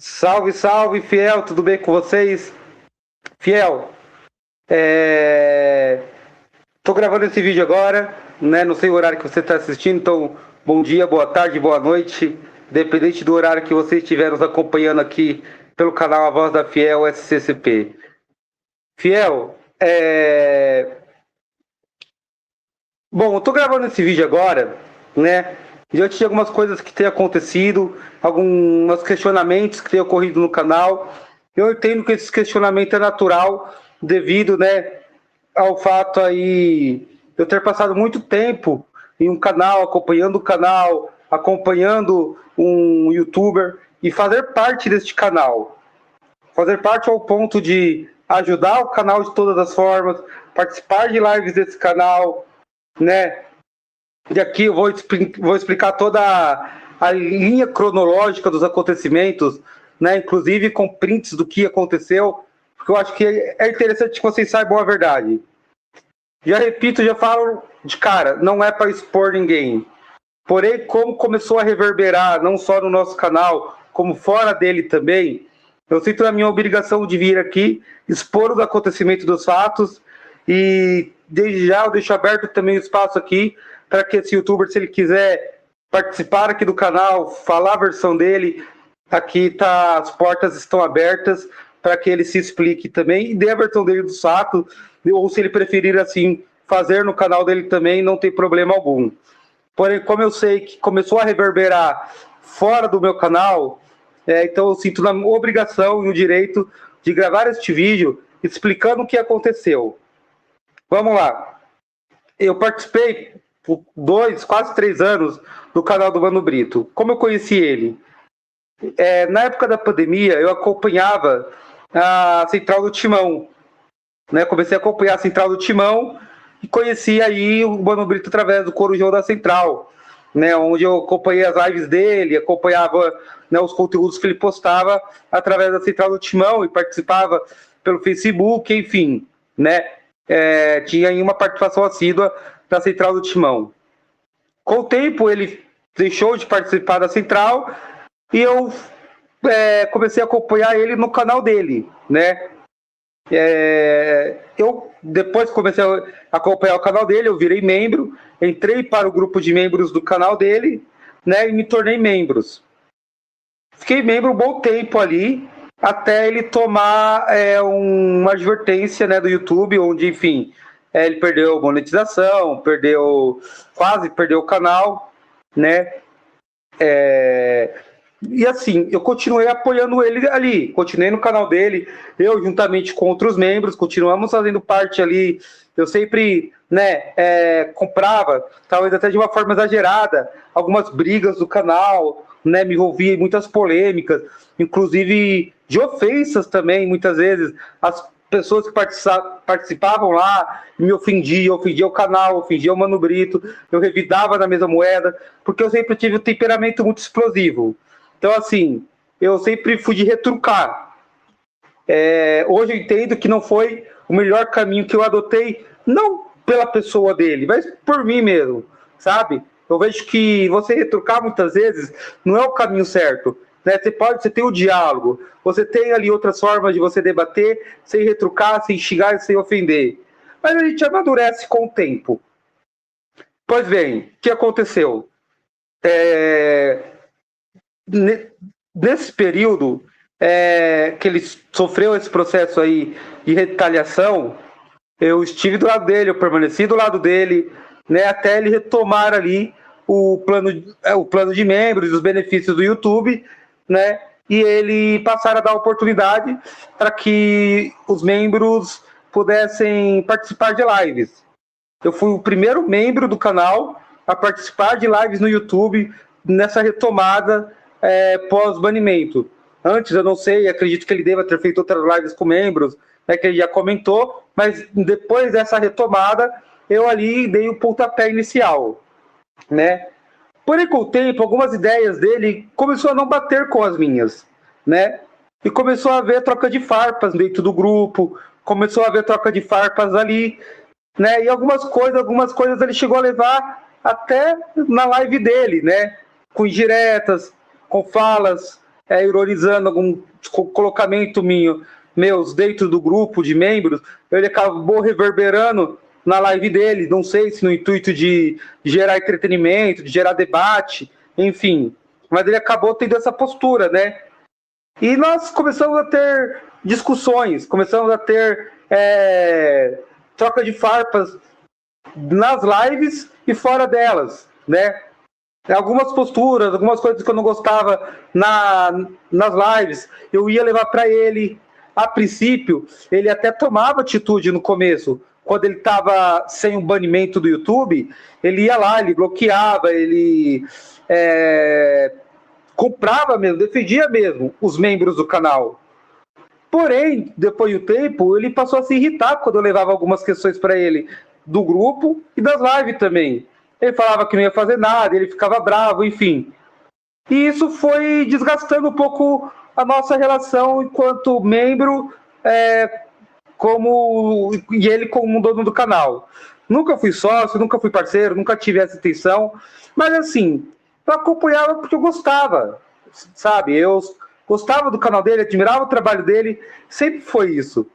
Salve, salve, Fiel, tudo bem com vocês? Fiel, tô gravando esse vídeo agora, né? Não sei o horário que você está assistindo, então bom dia, boa tarde, boa noite, independente do horário que você estiver nos acompanhando aqui pelo canal A Voz da Fiel SCCP. Fiel, bom, eu tô gravando esse vídeo agora, né? Diante de algumas coisas que têm acontecido, alguns questionamentos que têm ocorrido no canal. Eu entendo que esse questionamento é natural, devido, né, ao fato aí de eu ter passado muito tempo em um canal, acompanhando o canal, acompanhando um youtuber e fazer parte deste canal. Fazer parte ao ponto de ajudar o canal de todas as formas, participar de lives desse canal, né? E aqui eu vou explicar toda a linha cronológica dos acontecimentos, né? Inclusive com prints do que aconteceu, porque eu acho que é interessante que vocês saibam a verdade. Já repito, já falo de cara, não é para expor ninguém. Porém, como começou a reverberar, não só no nosso canal, como fora dele também, eu sinto a minha obrigação de vir aqui, expor os acontecimentos dos fatos, e desde já eu deixo aberto também o espaço aqui para que esse youtuber, se ele quiser participar aqui do canal, falar a versão dele, aqui tá, as portas estão abertas para que ele se explique também e dê a versão dele do fato, ou se ele preferir assim fazer no canal dele também, não tem problema algum. Porém, como eu sei que começou a reverberar fora do meu canal, então eu sinto na obrigação e o direito de gravar este vídeo explicando o que aconteceu. Vamos lá. Eu participei por 2, quase 3 anos do canal do Mano Brito. Como eu conheci ele? Na época da pandemia, eu acompanhava a Central do Timão. Né? Comecei a acompanhar a Central do Timão e conheci aí o Mano Brito através do Corujão da Central, né? Onde eu acompanhei as lives dele, acompanhava, né, os conteúdos que ele postava através da Central do Timão e participava pelo Facebook, enfim, né? Tinha aí uma participação assídua da Central do Timão. Com o tempo, ele deixou de participar da Central e eu comecei a acompanhar ele no canal dele, né? Eu depois comecei a acompanhar o canal dele, eu virei membro, entrei para o grupo de membros do canal dele, né, e me tornei membros. Fiquei membro um bom tempo ali, até ele tomar uma advertência, né, do YouTube, onde, enfim, ele perdeu monetização, quase perdeu o canal, né? E assim, eu continuei apoiando ele ali, continuei no canal dele, eu juntamente com outros membros, continuamos fazendo parte ali, eu sempre, né, comprava, talvez até de uma forma exagerada, algumas brigas do canal, né, me envolvia em muitas polêmicas, inclusive de ofensas também, muitas vezes, as pessoas que participavam lá me ofendiam o canal, ofendia o Mano Brito, eu revidava na mesma moeda, porque eu sempre tive um temperamento muito explosivo. Então, assim, eu sempre fui de retrucar. Hoje eu entendo que não foi o melhor caminho que eu adotei, não pela pessoa dele, mas por mim mesmo, sabe? Eu vejo que você retrucar muitas vezes não é o caminho certo. Né? Você tem o diálogo, você tem ali outras formas de você debater, sem retrucar, sem xingar e sem ofender. Mas a gente amadurece com o tempo. Pois bem, o que aconteceu? Nesse período que ele sofreu esse processo aí de retaliação, eu estive do lado dele, eu permaneci do lado dele, né, até ele retomar ali o plano de membros, os benefícios do YouTube, né, e ele passar a dar oportunidade para que os membros pudessem participar de lives. Eu fui o primeiro membro do canal a participar de lives no YouTube nessa retomada pós-banimento. Antes, eu não sei, acredito que ele deva ter feito outras lives com membros, né, que ele já comentou, mas depois dessa retomada, eu ali dei o pontapé inicial, né? Porém, com o tempo, algumas ideias dele começou a não bater com as minhas, né? E começou a haver troca de farpas dentro do grupo, começou a haver troca de farpas ali, né? E algumas coisas ele chegou a levar até na live dele, né? Com indiretas, com falas ironizando algum colocamento meus dentro do grupo de membros, ele acabou reverberando na live dele, não sei se no intuito de gerar entretenimento, de gerar debate, enfim, mas ele acabou tendo essa postura, né? E nós começamos a ter discussões, começamos a ter troca de farpas nas lives e fora delas, né? Algumas posturas, algumas coisas que eu não gostava nas lives, eu ia levar para ele. A princípio, ele até tomava atitude no começo. Quando ele estava sem o banimento do YouTube, ele ia lá, ele bloqueava, ele comprava mesmo, defendia mesmo os membros do canal. Porém, depois do tempo, ele passou a se irritar quando eu levava algumas questões para ele do grupo e das lives também. Ele falava que não ia fazer nada, ele ficava bravo, enfim. E isso foi desgastando um pouco a nossa relação enquanto membro, e ele como dono do canal. Nunca fui sócio, nunca fui parceiro, nunca tive essa intenção, mas assim, eu acompanhava porque eu gostava, sabe? Eu gostava do canal dele, admirava o trabalho dele, sempre foi isso.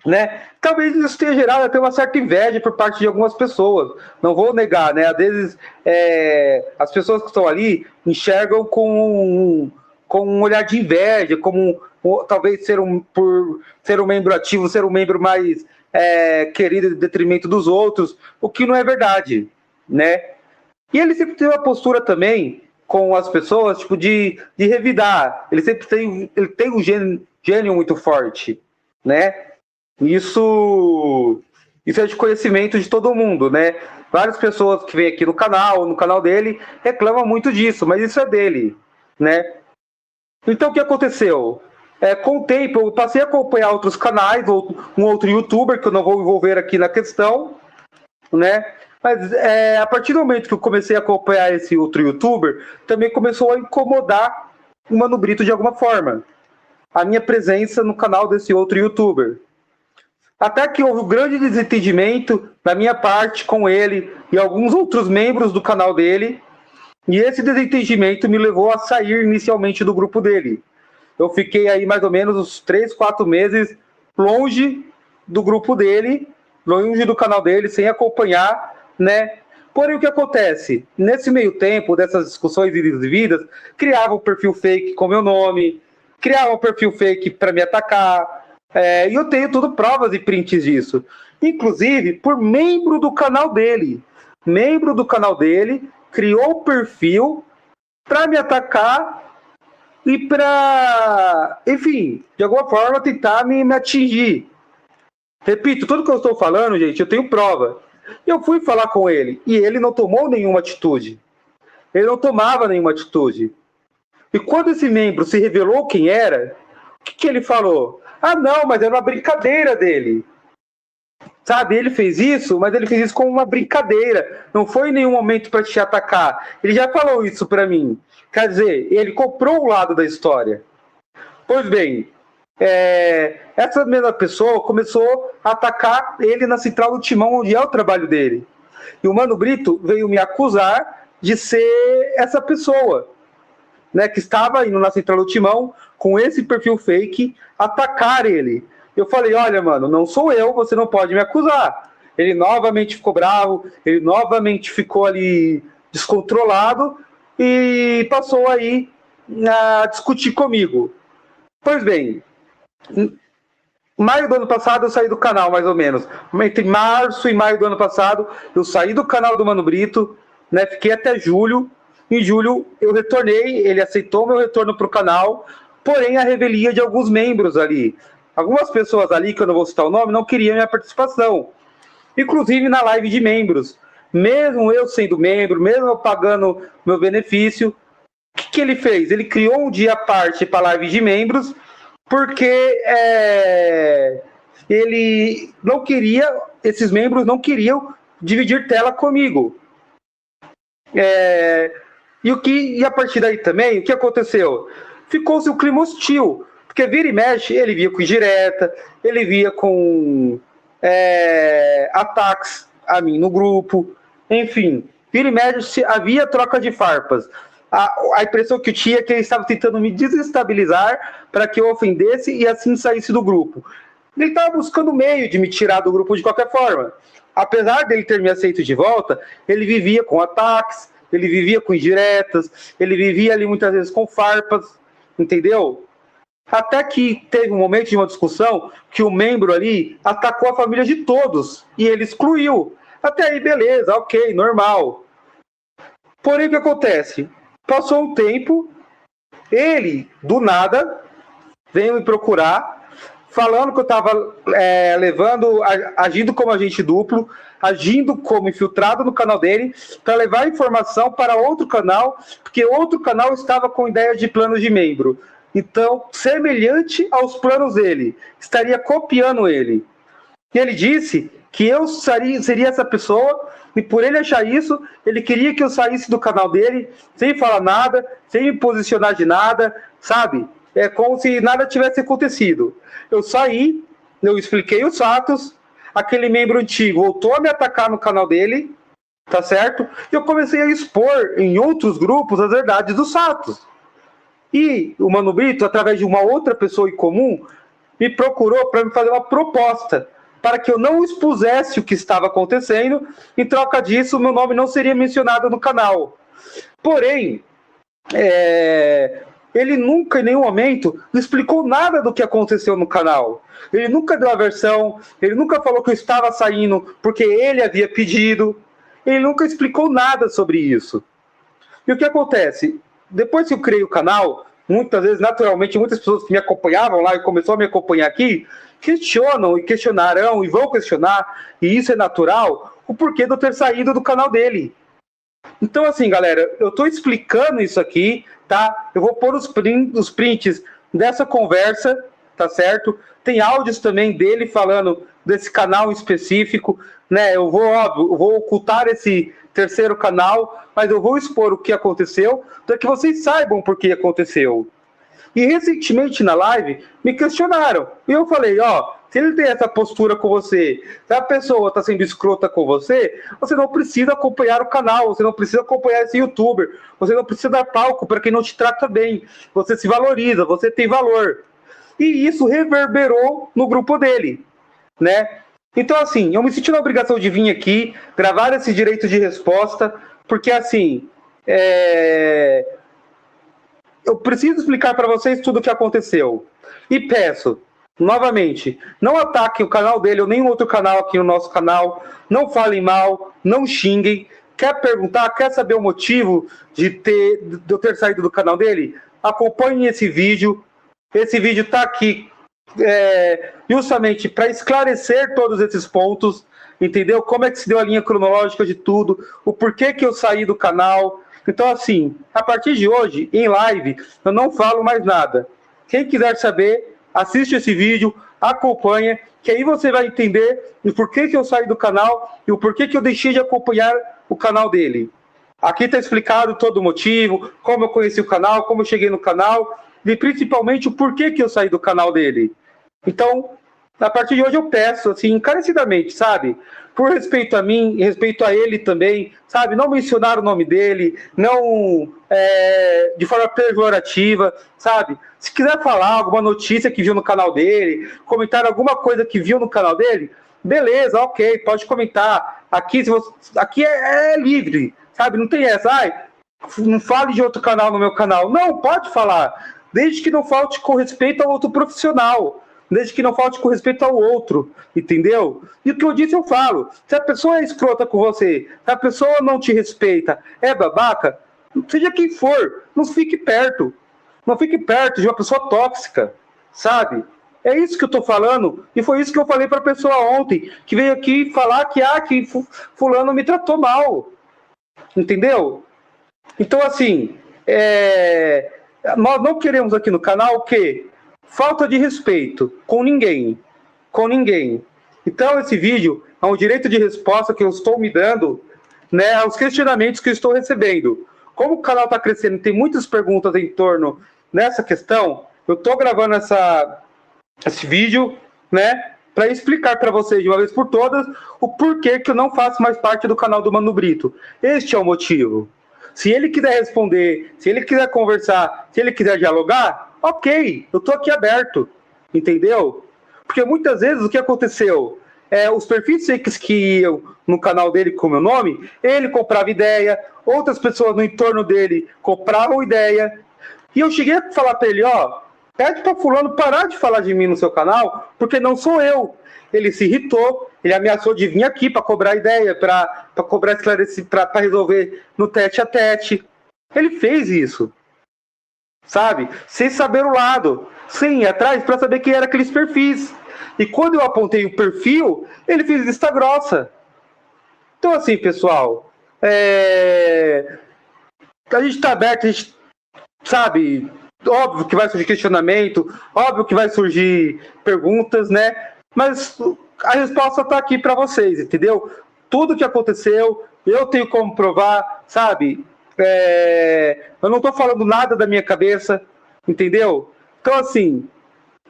Né? Talvez isso tenha gerado até uma certa inveja por parte de algumas pessoas. Não vou negar, né? Às vezes as pessoas que estão ali enxergam com um olhar de inveja, talvez por ser um membro ativo, ser um membro mais querido em detrimento dos outros, o que não é verdade, né? E ele sempre tem uma postura também com as pessoas, tipo, de revidar. Ele sempre tem um gênio muito forte, né? Isso é de conhecimento de todo mundo, né? Várias pessoas que vêm aqui no canal dele, reclamam muito disso, mas isso é dele, né? Então, o que aconteceu? Com o tempo, eu passei a acompanhar outros canais, um outro youtuber, que eu não vou envolver aqui na questão, né? Mas a partir do momento que eu comecei a acompanhar esse outro youtuber, também começou a incomodar o Mano Brito de alguma forma. A minha presença no canal desse outro youtuber. Até que houve um grande desentendimento da minha parte com ele e alguns outros membros do canal dele. E esse desentendimento me levou a sair inicialmente do grupo dele. Eu fiquei aí mais ou menos uns 3, 4 meses longe do grupo dele, longe do canal dele, sem acompanhar, né? Porém, o que acontece? Nesse meio tempo, dessas discussões vidas, criava um perfil fake com meu nome, criava um perfil fake para me atacar, e eu tenho tudo provas e prints disso. Inclusive, por membro do canal dele. Membro do canal dele criou o perfil para me atacar e para, enfim, de alguma forma tentar me atingir. Repito, tudo que eu estou falando, gente, eu tenho prova. Eu fui falar com ele e ele não tomou nenhuma atitude. Ele não tomava nenhuma atitude. E quando esse membro se revelou quem era, o que ele falou? Ah, não, mas era uma brincadeira dele. Sabe, ele fez isso, mas ele fez isso como uma brincadeira. Não foi em nenhum momento para te atacar. Ele já falou isso para mim. Quer dizer, ele comprou o lado da história. Pois bem, essa mesma pessoa começou a atacar ele na Central do Timão, onde é o trabalho dele. E o Mano Brito veio me acusar de ser essa pessoa, né, que estava indo na Central do Timão com esse perfil fake atacar ele. Eu falei, olha, mano, não sou eu, você não pode me acusar. Ele novamente ficou bravo, ele novamente ficou ali descontrolado e passou aí a discutir comigo. Pois bem, em maio do ano passado eu saí do canal, mais ou menos. Entre março e maio do ano passado, eu saí do canal do Mano Brito, né, fiquei até julho. Em julho eu retornei, ele aceitou meu retorno para o canal, porém a revelia de alguns membros ali. Algumas pessoas ali, que eu não vou citar o nome, não queriam minha participação. Inclusive na live de membros. Mesmo eu sendo membro, mesmo eu pagando meu benefício, o que ele fez? Ele criou um dia à parte para a live de membros, porque ele não queria, esses membros não queriam dividir tela comigo. E a partir daí também, o que aconteceu? Ficou-se um clima hostil, porque vira e mexe, ele via com indireta, ele via com ataques a mim no grupo, enfim, vira e mexe, havia troca de farpas. a impressão que eu tinha é que ele estava tentando me desestabilizar para que eu ofendesse e assim saísse do grupo. Ele estava buscando meio de me tirar do grupo de qualquer forma. Apesar dele ter me aceito de volta, ele vivia com ataques, ele vivia com indiretas, ele vivia ali muitas vezes com farpas, entendeu? Até que teve um momento de uma discussão que o membro ali atacou a família de todos e ele excluiu. Até aí, beleza, ok, normal. Porém, o que acontece? Passou um tempo, ele, do nada, veio me procurar, falando que eu estava agindo como agente duplo, agindo como infiltrado no canal dele, para levar informação para outro canal, porque outro canal estava com ideia de planos de membro. Então, semelhante aos planos dele, estaria copiando ele. E ele disse que eu seria essa pessoa, e por ele achar isso, ele queria que eu saísse do canal dele, sem falar nada, sem me posicionar de nada, sabe? É como se nada tivesse acontecido. Eu saí, eu expliquei os fatos, aquele membro antigo voltou a me atacar no canal dele, tá certo? E eu comecei a expor em outros grupos as verdades dos fatos. E o Mano Brito, através de uma outra pessoa em comum, me procurou para me fazer uma proposta para que eu não expusesse o que estava acontecendo. Em troca disso, meu nome não seria mencionado no canal. Porém, ele nunca, em nenhum momento, explicou nada do que aconteceu no canal. Ele nunca deu a versão, ele nunca falou que eu estava saindo porque ele havia pedido. Ele nunca explicou nada sobre isso. E o que acontece? Depois que eu criei o canal, muitas vezes, naturalmente, muitas pessoas que me acompanhavam lá e começaram a me acompanhar aqui, questionam e questionarão e vão questionar, e isso é natural, o porquê de eu ter saído do canal dele. Então, assim, galera, eu estou explicando isso aqui, tá? Eu vou pôr os prints dessa conversa, tá certo? Tem áudios também dele falando desse canal específico, né? Eu vou ocultar esse terceiro canal, mas eu vou expor o que aconteceu para que vocês saibam por que aconteceu. E recentemente na live me questionaram, e eu falei, se ele tem essa postura com você, se a pessoa está sendo escrota com você, você não precisa acompanhar o canal, você não precisa acompanhar esse youtuber, você não precisa dar palco para quem não te trata bem, você se valoriza, você tem valor. E isso reverberou no grupo dele, né? Então, assim, eu me senti na obrigação de vir aqui, gravar esse direito de resposta, porque, assim, eu preciso explicar para vocês tudo o que aconteceu. E peço, novamente, não ataquem o canal dele ou nenhum outro canal aqui no nosso canal, não falem mal, não xinguem. Quer perguntar, quer saber o motivo de eu ter saído do canal dele? Acompanhem esse vídeo. Esse vídeo está aqui justamente para esclarecer todos esses pontos, entendeu? Como é que se deu a linha cronológica de tudo, o porquê que eu saí do canal. Então, assim, a partir de hoje, em live, eu não falo mais nada. Quem quiser saber, assiste esse vídeo, acompanha, que aí você vai entender o porquê que eu saí do canal e o porquê que eu deixei de acompanhar o canal dele. Aqui está explicado todo o motivo, como eu conheci o canal, como eu cheguei no canal, e principalmente o porquê que eu saí do canal dele. Então, a partir de hoje eu peço, assim, encarecidamente, sabe? Por respeito a mim e respeito a ele também, sabe? Não mencionar o nome dele, não de forma pejorativa, sabe? Se quiser falar alguma notícia que viu no canal dele, comentar alguma coisa que viu no canal dele, beleza, ok, pode comentar. Aqui é livre, sabe? Não tem essa, não fale de outro canal no meu canal. Não, pode falar, desde que não falte com respeito ao outro profissional. Desde que não falte com respeito ao outro, entendeu? E o que eu disse eu falo. Se a pessoa é escrota com você, se a pessoa não te respeita, é babaca, seja quem for, não fique perto. Não fique perto de uma pessoa tóxica, sabe? É isso que eu tô falando, e foi isso que eu falei pra pessoa ontem, que veio aqui falar que fulano me tratou mal, entendeu? Então, assim, nós não queremos aqui no canal o quê? Falta de respeito com ninguém. Então, esse vídeo é um direito de resposta que eu estou me dando, né, aos questionamentos que eu estou recebendo. Como o canal está crescendo e tem muitas perguntas em torno dessa questão, eu estou gravando esse vídeo, né, para explicar para vocês de uma vez por todas o porquê que eu não faço mais parte do canal do Mano Brito. Este é o motivo. Se ele quiser responder, se ele quiser conversar, se ele quiser dialogar, ok, eu tô aqui aberto, entendeu? Porque muitas vezes o que aconteceu? Os perfis fakes que iam no canal dele com o meu nome, ele comprava ideia, outras pessoas no entorno dele compravam ideia, e eu cheguei a falar para ele, ó, pede para fulano parar de falar de mim no seu canal, porque não sou eu. Ele se irritou, ele ameaçou de vir aqui para cobrar ideia, para cobrar esclarecer, para resolver no tete a tete. Ele fez isso, sabe? Sem saber o lado, sem ir atrás para saber quem era aqueles perfis. E quando eu apontei o perfil, ele fez vista grossa. Então, assim, pessoal, a gente está aberto, a gente sabe, óbvio que vai surgir questionamento, óbvio que vai surgir perguntas, né? Mas a resposta está aqui para vocês, entendeu? Tudo que aconteceu, eu tenho como provar, sabe? Eu não estou falando nada da minha cabeça, entendeu? Então, assim,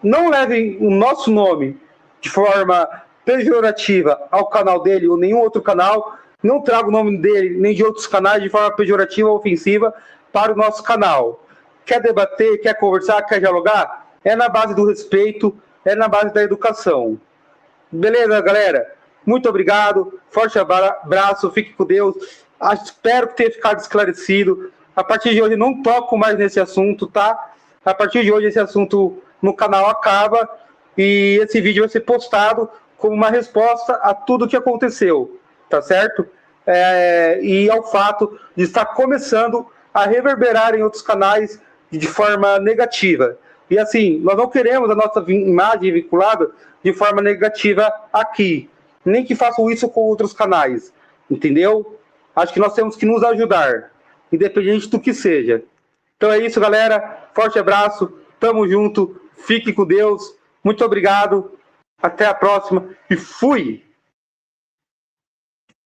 não levem o nosso nome de forma pejorativa ao canal dele ou nenhum outro canal. Não trago o nome dele nem de outros canais de forma pejorativa ou ofensiva para o nosso canal. Quer debater, quer conversar, quer dialogar? É na base do respeito, é na base da educação. Beleza, galera? Muito obrigado, forte abraço, fique com Deus. Espero que tenha ficado esclarecido. A partir de hoje não toco mais nesse assunto, tá? A partir de hoje esse assunto no canal acaba e esse vídeo vai ser postado como uma resposta a tudo que aconteceu, tá certo? E ao fato de estar começando a reverberar em outros canais de forma negativa. E assim, nós não queremos a nossa imagem vinculada de forma negativa aqui, nem que façam isso com outros canais, entendeu? Acho que nós temos que nos ajudar, independente do que seja. Então é isso, galera. Forte abraço, tamo junto, fique com Deus, muito obrigado, até a próxima e fui!